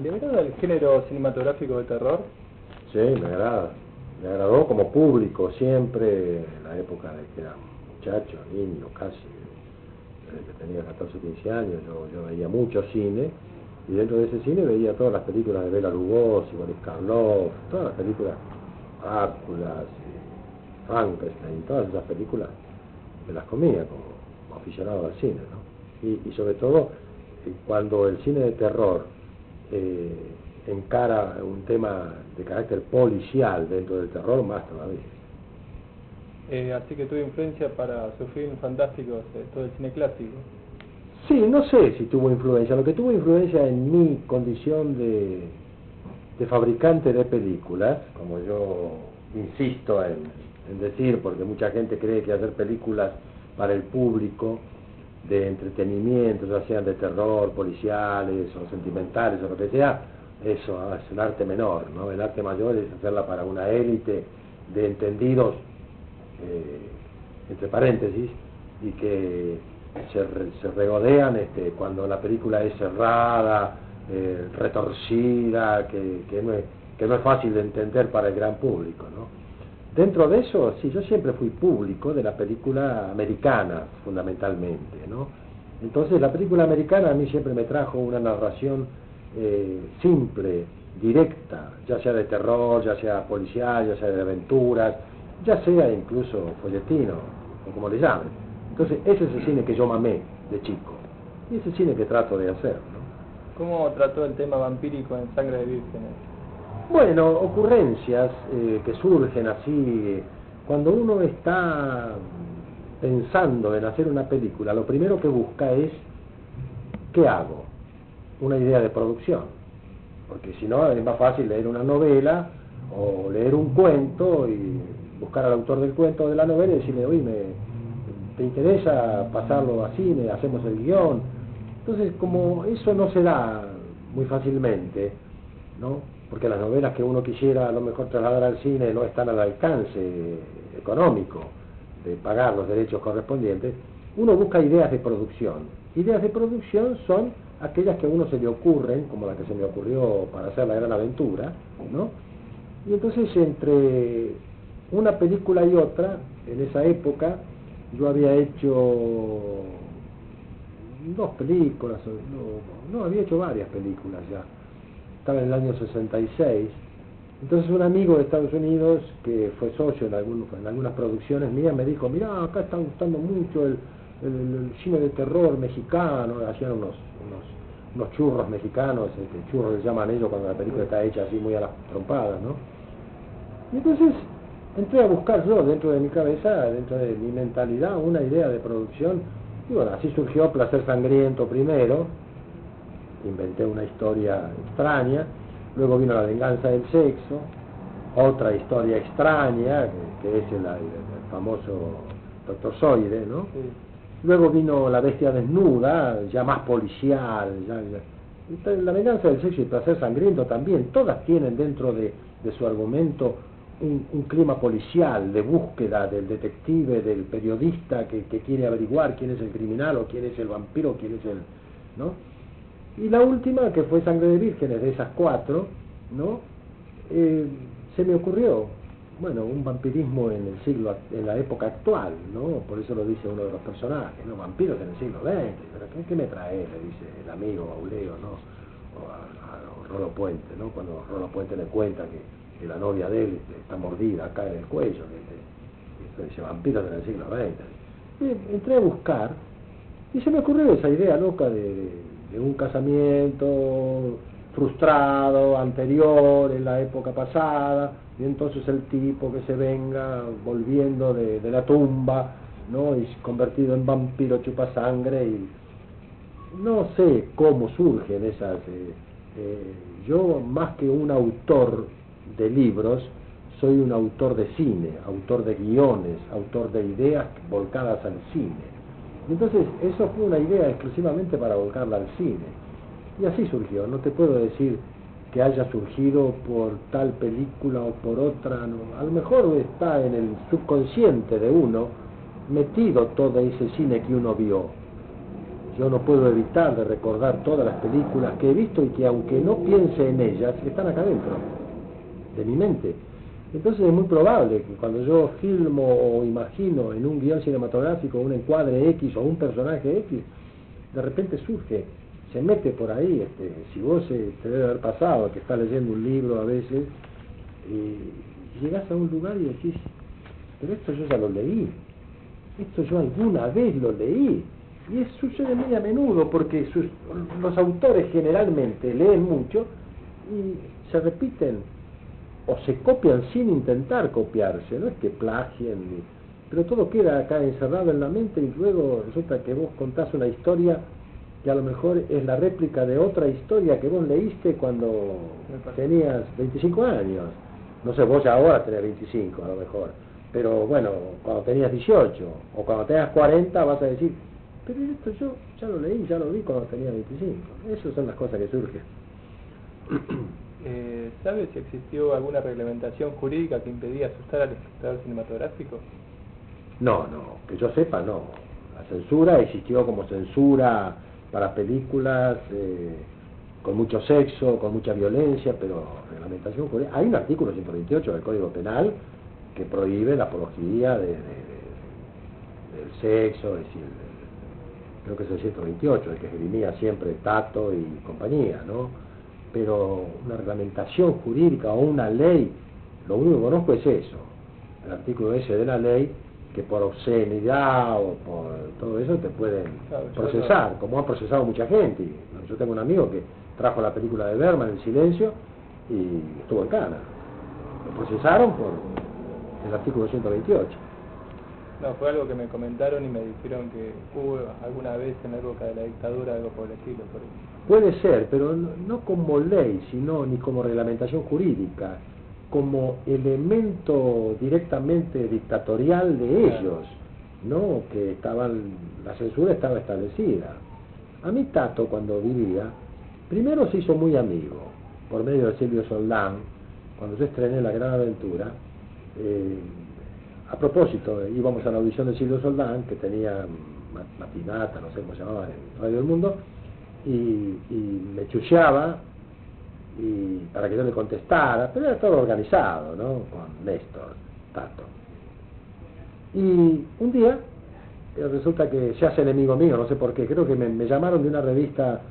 ¿Le agrada el género cinematográfico de terror? Sí, me agrada. Me agradó como público siempre, en la época de que era muchacho, niño, casi, desde que tenía 14, 15 años, yo veía mucho cine, y dentro de ese cine veía todas las películas de Bela Lugosi, Boris Karloff, todas las películas, Drácula, Frankenstein, todas esas películas me las comía como aficionado al cine, ¿no? Y sobre todo, cuando el cine de terror encara un tema de carácter policial dentro del terror, más todavía. Así que tuvo influencia para sus filmes fantásticos, todo el cine clásico. Sí, no sé si tuvo influencia. Lo que tuvo influencia en mi condición de fabricante de películas, como yo insisto en decir, porque mucha gente cree que hacer películas para el público de entretenimiento, ya sean de terror, policiales o sentimentales o lo que sea, eso es un arte menor, ¿no? El arte mayor es hacerla para una élite de entendidos, entre paréntesis, y que se regodean cuando la película es cerrada, retorcida, que no es fácil de entender para el gran público, ¿no? Dentro de eso, sí, yo siempre fui público de la película americana, fundamentalmente, ¿no? Entonces, la película americana a mí siempre me trajo una narración simple, directa, ya sea de terror, ya sea policial, ya sea de aventuras, ya sea incluso folletino, o como le llamen. Entonces, ese es el cine que yo mamé de chico, y ese cine que trato de hacer, ¿no? ¿Cómo trató el tema vampírico en Sangre de Vírgenes? Bueno, ocurrencias que surgen así, cuando uno está pensando en hacer una película, lo primero que busca es, ¿qué hago? Una idea de producción, porque si no es más fácil leer una novela o leer un cuento y buscar al autor del cuento o de la novela y decirle, oye, ¿te interesa pasarlo a cine? Hacemos el guión. Entonces, como eso no se da muy fácilmente, ¿no? Porque las novelas que uno quisiera a lo mejor trasladar al cine no están al alcance económico de pagar los derechos correspondientes, uno busca ideas de producción. Ideas de producción son aquellas que a uno se le ocurren, como la que se me ocurrió para hacer La Gran Aventura, ¿no? Y entonces entre una película y otra, en esa época, yo había hecho 2 películas, no, había hecho varias películas ya. Estaba en el año 66. Entonces un amigo de Estados Unidos, que fue socio en algunas producciones mías, me dijo, mirá, acá está gustando mucho el cine de terror mexicano, hacían unos churros mexicanos, churros les llaman ellos cuando la película está hecha así muy a las trompadas, ¿no? Y entonces entré a buscar yo dentro de mi cabeza, dentro de mi mentalidad, una idea de producción, y bueno, así surgió Placer Sangriento primero, inventé una historia extraña, luego vino La Venganza del Sexo, otra historia extraña, que es el famoso Dr. Zoide, ¿no? Sí. Luego vino La Bestia Desnuda, ya más policial, La Venganza del Sexo y Placer Sangriento también, todas tienen dentro de su argumento un clima policial, de búsqueda del detective, del periodista que quiere averiguar quién es el criminal, o quién es el vampiro, o quién es el... ¿no? Y la última, que fue Sangre de Vírgenes, de esas 4, ¿no? Se me ocurrió, bueno, un vampirismo en la época actual, ¿no? Por eso lo dice uno de los personajes, ¿no? Vampiros en el siglo XX, pero ¿qué me trae? Le dice el amigo Auleo, ¿no? O a Rolo Puente, ¿no? Cuando Rolo Puente le cuenta que la novia de él está mordida acá en el cuello, que dice vampiros en el siglo XX. Y entré a buscar, y se me ocurrió esa idea loca de un casamiento frustrado, anterior, en la época pasada, y entonces el tipo que se venga volviendo de la tumba, ¿no? Y convertido en vampiro chupasangre, y no sé cómo surgen esas... yo, más que un autor de libros, soy un autor de cine, autor de guiones, autor de ideas volcadas al cine. Entonces, eso fue una idea exclusivamente para volcarla al cine. Y así surgió. No te puedo decir que haya surgido por tal película o por otra, no. A lo mejor está en el subconsciente de uno metido todo ese cine que uno vio. yo no puedo evitar de recordar todas las películas que he visto y que aunque no piense en ellas, están acá dentro de mi mente. Entonces es muy probable que cuando yo filmo o imagino en un guión cinematográfico un encuadre X o un personaje X, de repente surge, se mete por ahí. Si vos te debe haber pasado que estás leyendo un libro a veces y llegás a un lugar y decís, pero esto yo ya lo leí, esto yo alguna vez lo leí. Y eso sucede muy a menudo porque los autores generalmente leen mucho y se repiten o se copian sin intentar copiarse, no es que plagien, pero todo queda acá encerrado en la mente y luego resulta que vos contás una historia que a lo mejor es la réplica de otra historia que vos leíste cuando tenías 25 años. No sé, vos ya ahora tenés 25 a lo mejor, pero bueno, cuando tenías 18 o cuando tengas 40 vas a decir, pero esto yo ya lo leí, ya lo vi cuando tenía 25. Esas son las cosas que surgen. ¿Sabes si existió alguna reglamentación jurídica que impedía asustar al espectador cinematográfico? No, que yo sepa, no. La censura existió como censura para películas con mucho sexo, con mucha violencia, pero reglamentación jurídica. Hay un artículo 128 del Código Penal que prohíbe la apología del sexo, es decir, creo que es el 128, el que esgrimía siempre Tato y compañía, ¿no? Pero una reglamentación jurídica o una ley, lo único que conozco es eso, el artículo ese de la ley, que por obscenidad o por todo eso te pueden procesar, como han procesado mucha gente. Yo tengo un amigo que trajo la película de Berman, El Silencio, y estuvo en cana. Lo procesaron por el artículo 128. No, fue algo que me comentaron y me dijeron que hubo alguna vez en la época de la dictadura algo por el estilo. Puede ser, pero no como ley, sino ni como reglamentación jurídica, como elemento directamente dictatorial de ellos, ¿no? Que la censura estaba establecida. A mí Tato, cuando vivía, primero se hizo muy amigo, por medio de Silvio Soldán, cuando yo estrené La Gran Aventura. A propósito, íbamos a la audición de Silvio Soldán, que tenía matinata, no sé cómo se llamaba, en Radio del Mundo, y me chucheaba para que yo le contestara, pero era todo organizado, ¿no? Con Néstor, Tato. Y un día resulta que se hace enemigo mío, no sé por qué, creo que me llamaron de una revista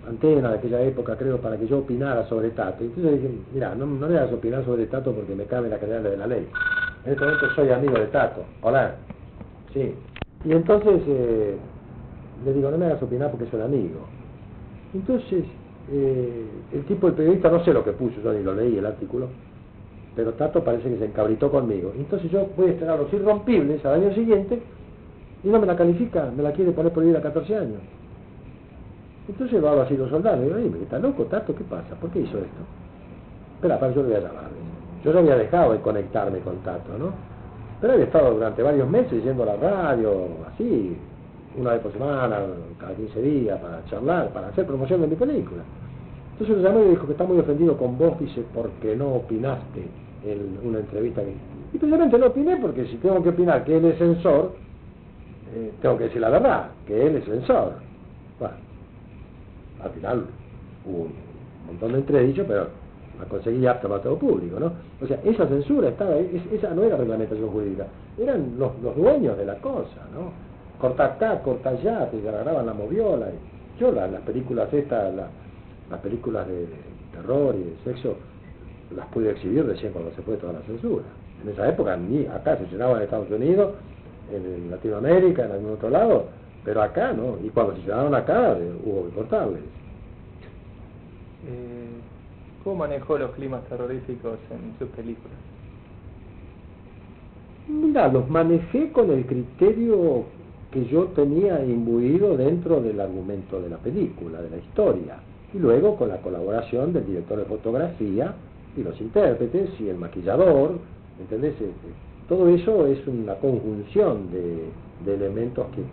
Antena de aquella época, creo, para que yo opinara sobre Tato. Y entonces dije, mira, no me hagas opinar sobre Tato porque me cabe la cadena de la ley. En este momento soy amigo de Tato. Hola. Sí. Y entonces le digo, no me hagas opinar porque soy amigo. Entonces, el periodista, no sé lo que puso, yo ni lo leí el artículo, pero Tato parece que se encabritó conmigo. Entonces yo voy a estrenar Los Irrompibles al año siguiente y no me la califica, me la quiere poner prohibida a 14 años. Entonces va así los soldados, y digo, dime, ¿está loco, Tato? ¿Qué pasa? ¿Por qué hizo esto? Espera, yo le voy a llamar. Yo ya había dejado de conectarme con Tato, ¿no? Pero había estado durante varios meses yendo a la radio, así, una vez por semana, cada 15 días, para charlar, para hacer promoción de mi película. Entonces lo llamé y me dijo que está muy ofendido con vos, dice, porque no opinaste en una entrevista. Y precisamente no opiné porque si tengo que opinar que él es censor, tengo que decir la verdad, que él es censor. Bueno, al final hubo un montón de entredichos, pero la conseguí apta para todo público, ¿no? O sea, esa censura estaba, esa no era reglamentación jurídica, eran los dueños de la cosa, ¿no? Corta acá, corta allá, te agarraban la moviola. Yo las películas estas, las películas de terror y de sexo, las pude exhibir recién cuando se fue toda la censura. En esa época, ni acá se llenaba en Estados Unidos, en Latinoamérica, en algún otro lado, pero acá no, y cuando se llenaron acá hubo que cortarles. ¿Cómo manejó los climas terroríficos en sus películas? Mira, los manejé con el criterio que yo tenía imbuido dentro del argumento de la película, de la historia, y luego con la colaboración del director de fotografía y los intérpretes y el maquillador, ¿entendés? Todo eso es una conjunción de elementos que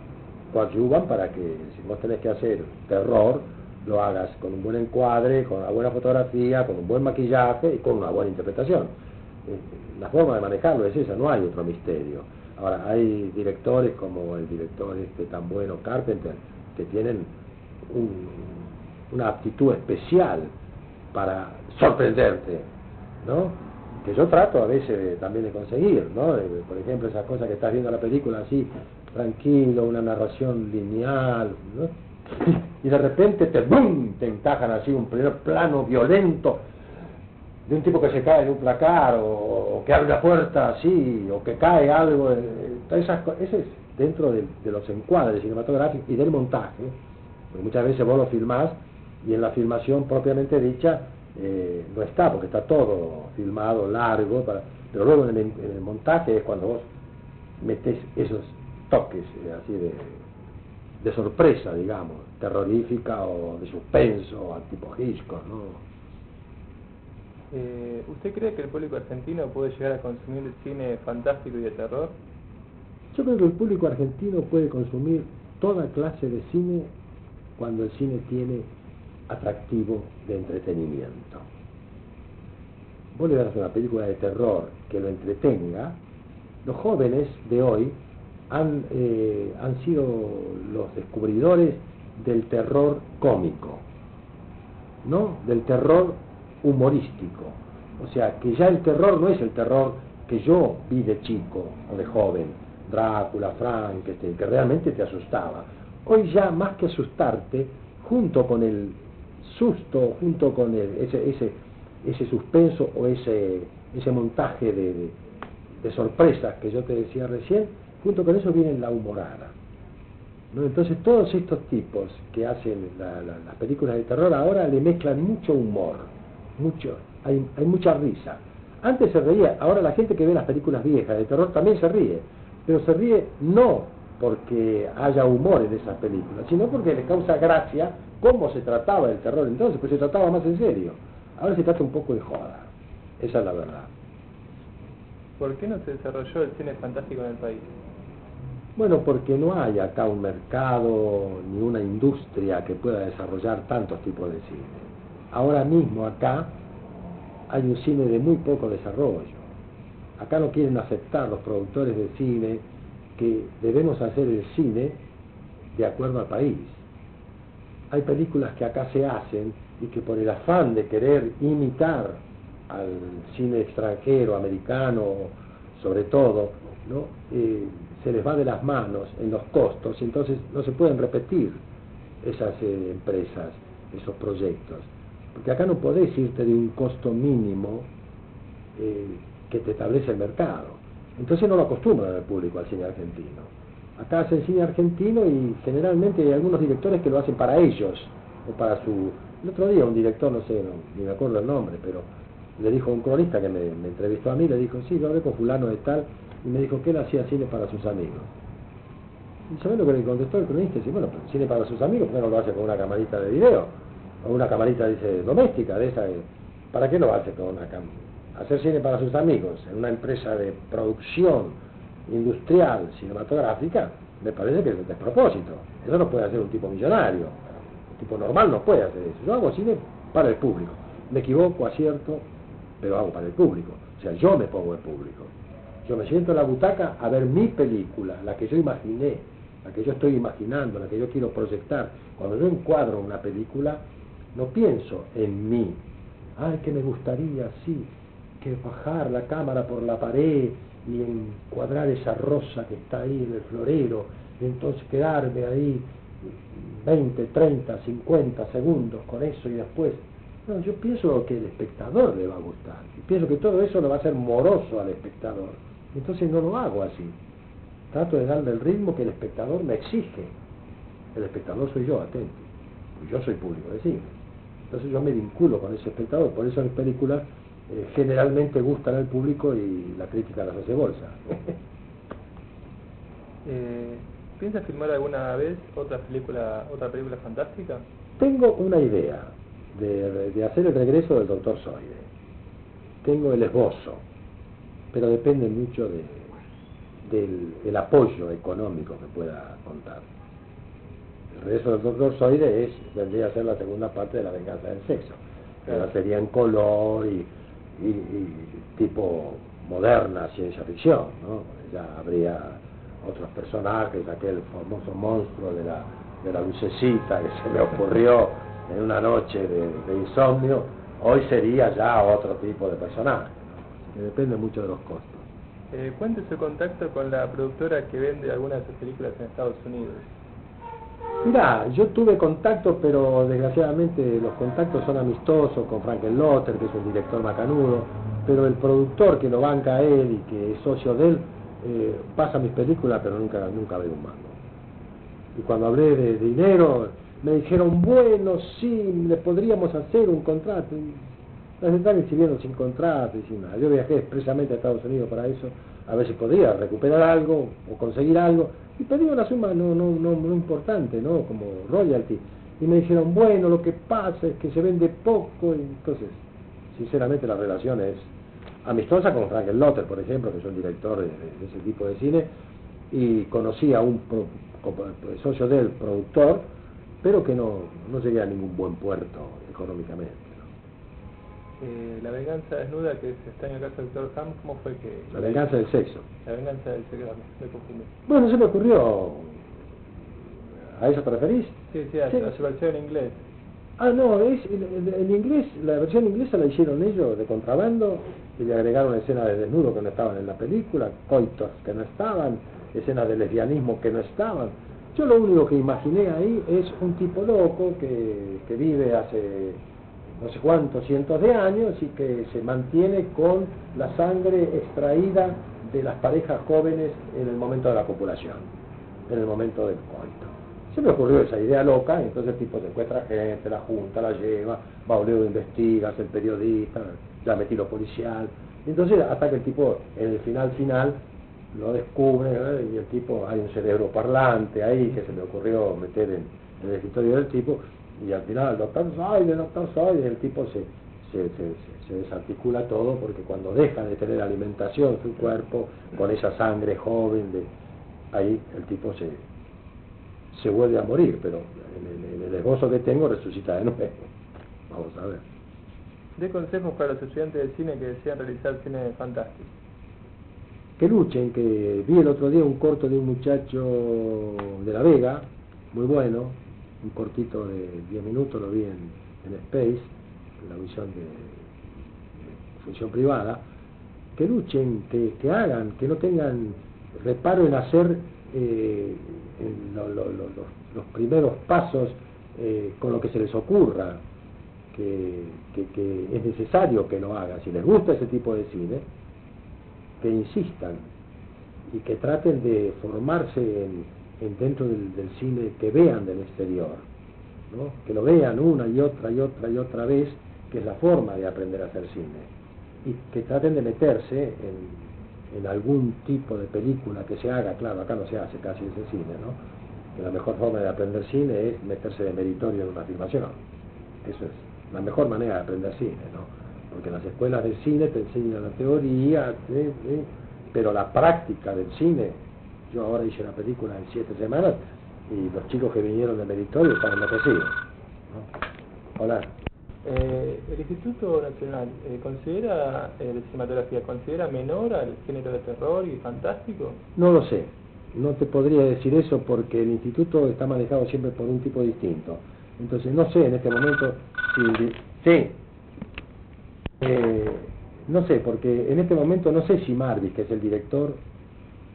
coadyuvan para que si vos tenés que hacer terror, lo hagas con un buen encuadre, con una buena fotografía, con un buen maquillaje y con una buena interpretación. La forma de manejarlo es esa, no hay otro misterio. Ahora, hay directores como el director tan bueno Carpenter, que tienen una aptitud especial para sorprenderte, ¿no? Que yo trato a veces también de conseguir, ¿no? Por ejemplo, esas cosas que estás viendo la película así, tranquilo, una narración lineal, ¿no? Y de repente ¡bum!, te encajan así un primer plano violento de un tipo que se cae de un placar, o que abre la puerta así, o que cae algo, ese es dentro de los encuadres cinematográficos y del montaje, porque muchas veces vos lo filmás y en la filmación propiamente dicha no está, porque está todo filmado largo, pero luego en el montaje es cuando vos metés esos toques así de sorpresa, digamos, terrorífica o de suspenso, tipo Hitchcock, ¿no? ¿Usted cree que el público argentino puede llegar a consumir cine fantástico y de terror? Yo creo que el público argentino puede consumir toda clase de cine cuando el cine tiene atractivo de entretenimiento. Vos le das una película de terror que lo entretenga. Los jóvenes de hoy han sido los descubridores del terror cómico, ¿no? Del terror humorístico. O sea, que ya el terror no es el terror que yo vi de chico o de joven, Drácula, Frankenstein, que realmente te asustaba. Hoy ya, más que asustarte, junto con el susto, junto con ese suspenso o ese montaje de sorpresas que yo te decía recién, junto con eso viene la humorada, ¿no? Entonces todos estos tipos que hacen las películas de terror ahora le mezclan mucho humor, hay mucha risa. Antes se reía, ahora la gente que ve las películas viejas de terror también se ríe, pero se ríe no porque haya humor en esas películas, sino porque les causa gracia cómo se trataba el terror entonces, pues se trataba más en serio. Ahora se trata un poco de joda, esa es la verdad. ¿Por qué no se desarrolló el cine fantástico en el país? Bueno, porque no hay acá un mercado ni una industria que pueda desarrollar tantos tipos de cine. Ahora mismo acá hay un cine de muy poco desarrollo. Acá no quieren aceptar los productores de cine que debemos hacer el cine de acuerdo al país. Hay películas que acá se hacen y que por el afán de querer imitar al cine extranjero, americano, sobre todo, ¿no? Se les va de las manos en los costos y entonces no se pueden repetir esas empresas, esos proyectos. Porque acá no podés irte de un costo mínimo que te establece el mercado. Entonces no lo acostumbran al público al cine argentino. Acá hacen cine argentino y generalmente hay algunos directores que lo hacen para ellos, o para su... El otro día un director, no sé, ni me acuerdo el nombre, pero le dijo a un cronista que me entrevistó a mí, le dijo, sí, yo hablé con fulano de tal, y me dijo que él hacía cine para sus amigos. ¿Y sabés lo que le contestó el cronista? Dice, bueno, pues cine para sus amigos, ¿por qué no lo hace con una camarita de video? O una camarita, dice, doméstica, de esa, ¿para qué lo hace con una cámara? Hacer cine para sus amigos, en una empresa de producción industrial, cinematográfica, me parece que es un despropósito. Eso no puede hacer un tipo millonario. Un tipo normal no puede hacer eso. Yo hago cine para el público. Me equivoco, acierto, pero hago para el público. O sea, yo me pongo el público. Yo me siento en la butaca a ver mi película, la que yo imaginé, la que yo estoy imaginando, la que yo quiero proyectar. Cuando yo encuadro una película, no pienso en mí. Ay, que me gustaría, sí, que bajar la cámara por la pared y encuadrar esa rosa que está ahí en el florero, y entonces quedarme ahí 20, 30, 50 segundos con eso y después... No, yo pienso que el espectador le va a gustar, y pienso que todo eso le va a hacer moroso al espectador, entonces no lo hago así. Trato de darle el ritmo que el espectador me exige. El espectador soy yo, atento, yo soy público de cine. Entonces yo me vinculo con ese espectador, por eso las películas generalmente gustan al público y la crítica las hace bolsa. ¿Piensa filmar alguna vez otra película fantástica? Tengo una idea de hacer el regreso del Dr. Zoide. Tengo el esbozo, pero depende mucho del apoyo económico que pueda contar. El regreso del Dr. Zoide vendría a ser la segunda parte de La venganza del sexo, pero sería en color y tipo moderna ciencia ficción, ¿no? Ya habría otros personajes, aquel famoso monstruo de de la lucecita que se me ocurrió en una noche de insomnio, hoy sería ya otro tipo de personaje, ¿no? Que depende mucho de los costos. Cuente su contacto con la productora que vende algunas de sus películas en Estados Unidos. Mirá, yo tuve contactos, pero desgraciadamente los contactos son amistosos con Frankenlotter, que es un director macanudo, pero el productor que lo banca a él y que es socio de él, pasa mis películas, pero nunca ve un mango. Y cuando hablé de dinero, me dijeron, bueno, sí, le podríamos hacer un contrato. Y las están exhibiendo sin contrato y sin nada. Yo viajé expresamente a Estados Unidos para eso, a ver si podía recuperar algo o conseguir algo, y pedí una suma no importante, ¿no? Como royalty. Y me dijeron, bueno, lo que pasa es que se vende poco, y entonces, sinceramente, la relación es amistosa con Frankenlotter, por ejemplo, que es un director de ese tipo de cine, y conocí a un socio del productor, pero que no llegué a ningún buen puerto económicamente. La venganza desnuda, que está en el caso del Dr. Ham, ¿cómo fue que...? La venganza del sexo. La venganza del sexo, me confundí. Bueno, se me ocurrió... ¿A eso te referís? Sí, a su versión en inglés. Ah, no, en inglés, la versión inglesa la hicieron ellos de contrabando, y le agregaron escenas de desnudo que no estaban en la película, coitos que no estaban, escenas de lesbianismo que no estaban. Yo lo único que imaginé ahí es un tipo loco que vive hace no sé cuántos cientos de años y que se mantiene con la sangre extraída de las parejas jóvenes en el momento de la copulación, en el momento del coito. Se me ocurrió esa idea loca, entonces el tipo se encuentra gente, la junta, la lleva, Bauleo investiga, hace el periodista, ya metí lo policial, entonces hasta que el tipo en el final lo descubre, y el tipo, hay un cerebro parlante ahí que se me ocurrió meter en el escritorio del tipo, y al final, doctor Zoide, el tipo se desarticula todo, porque cuando deja de tener alimentación su cuerpo, con esa sangre joven, ahí el tipo se vuelve a morir, pero en el esbozo que tengo resucita de nuevo. Vamos a ver. ¿Dé consejos para los estudiantes de cine que desean realizar cine fantástico? Que luchen, que vi el otro día un corto de un muchacho de La Vega, muy bueno, un cortito de 10 minutos, lo vi en Space, en la visión de función privada, que luchen, que hagan, que no tengan reparo en hacer los primeros pasos con lo que se les ocurra, que es necesario que lo hagan. Si les gusta ese tipo de cine, que insistan y que traten de formarse dentro del cine, que vean del exterior, ¿no? Que lo vean una y otra vez, que es la forma de aprender a hacer cine, y que traten de meterse en algún tipo de película que se haga. Claro, acá no se hace casi ese cine, ¿no? Que la mejor forma de aprender cine es meterse de meritorio en una filmación. Eso es la mejor manera de aprender cine, ¿no? Porque en las escuelas de cine te enseñan la teoría, pero la práctica del cine, yo ahora hice una película en 7 semanas y los chicos que vinieron de meritorio estaban enloquecidos, ¿no? Hola. ¿El Instituto Nacional considera de cinematografía, considera menor al género de terror y fantástico? No lo sé, no te podría decir eso porque el instituto está manejado siempre por un tipo distinto. Entonces no sé en este momento si... no sé, porque en este momento no sé si Marvis, que es el director,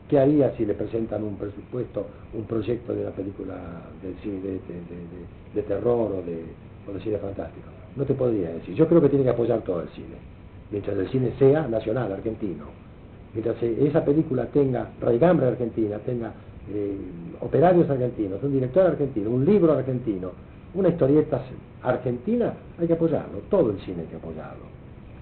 qué haría si le presentan un presupuesto, un proyecto de una película de terror o de cine fantástico. No te podría decir. Yo creo que tiene que apoyar todo el cine, mientras el cine sea nacional, argentino. Mientras esa película tenga raigambre argentina, tenga operarios argentinos, un director argentino, un libro argentino, una historieta argentina, hay que apoyarlo. Todo el cine hay que apoyarlo.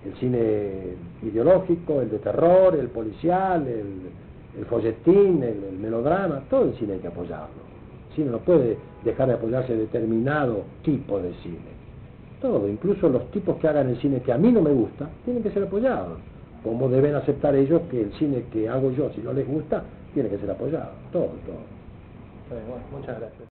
El cine ideológico, el de terror, el policial, el folletín, el melodrama, todo el cine hay que apoyarlo. El cine no puede dejar de apoyarse a determinado tipo de cine. Todo, incluso los tipos que hagan el cine que a mí no me gusta, tienen que ser apoyados. Como deben aceptar ellos que el cine que hago yo, si no les gusta, tiene que ser apoyado. Todo. Bueno, muchas gracias.